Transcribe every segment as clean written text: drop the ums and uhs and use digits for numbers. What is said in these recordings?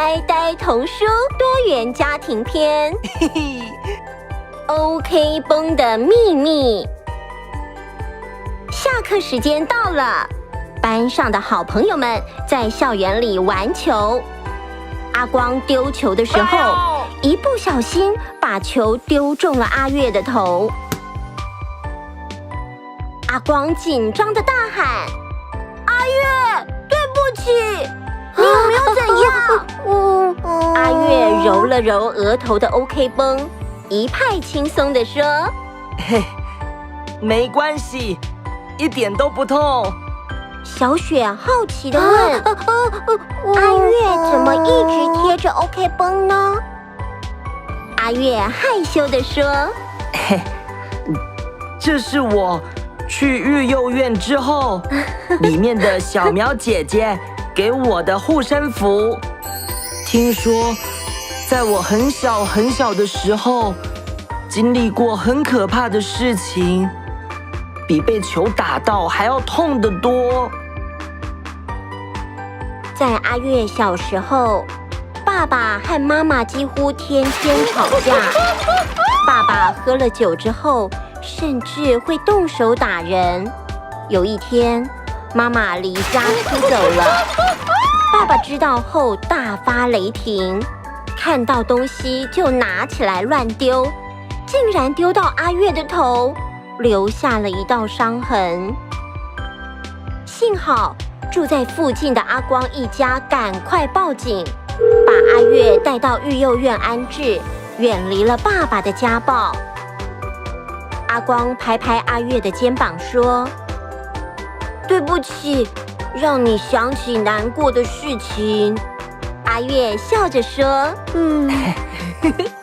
呆呆童书多元家庭篇OK 绷的秘密。下课时间到了，班上的好朋友们在校园里玩球。阿光丢球的时候，一不小心把球丢中了阿月的头。阿光紧张的大喊：“阿月，对不起，你有没有怎样？”阿月揉了揉额头的 OK 绷，一派轻松地说：“嘿，没关系，一点都不痛。”小雪好奇地问：“阿月怎么一直贴着 OK 绷呢？”阿月害羞地说：“嘿，这是我去育幼院之后，里面的小苗姐姐给我的护身符。听说，在我很小很小的时候，经历过很可怕的事情，比被球打到还要痛得多。”在阿月小时候，爸爸和妈妈几乎天天吵架。爸爸喝了酒之后，甚至会动手打人。有一天，妈妈离家出走了。爸爸知道后大发雷霆，看到东西就拿起来乱丢，竟然丢到阿月的头，留下了一道伤痕。幸好住在附近的阿光一家赶快报警，把阿月带到育幼院安置，远离了爸爸的家暴。阿光拍拍阿月的肩膀说：“对不起，让你想起难过的事情。”阿月笑着说：“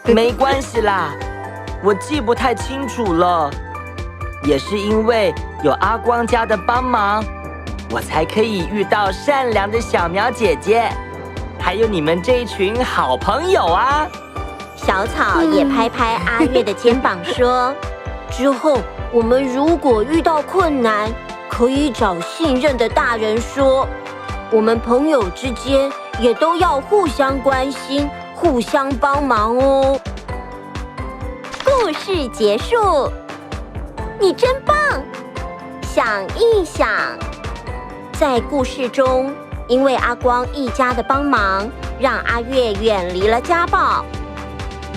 没关系啦，我记不太清楚了，也是因为有阿光家的帮忙，我才可以遇到善良的小苗姐姐，还有你们这一群好朋友啊。”小草也拍拍阿月的肩膀说：“之后我们如果遇到困难，可以找信任的大人说。我们朋友之间也都要互相关心，互相帮忙哦。”故事结束，你真棒！想一想，在故事中，因为阿光一家的帮忙，让阿月远离了家暴。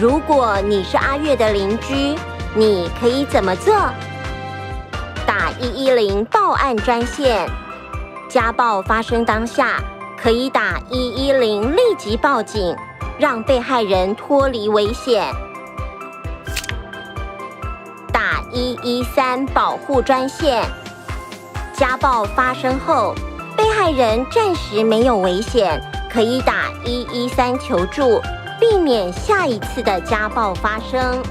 如果你是阿月的邻居，你可以怎么做？打110报案专线，家暴发生当下，可以打110立即报警，让被害人脱离危险。打113保护专线，家暴发生后，被害人暂时没有危险，可以打113求助，避免下一次的家暴发生。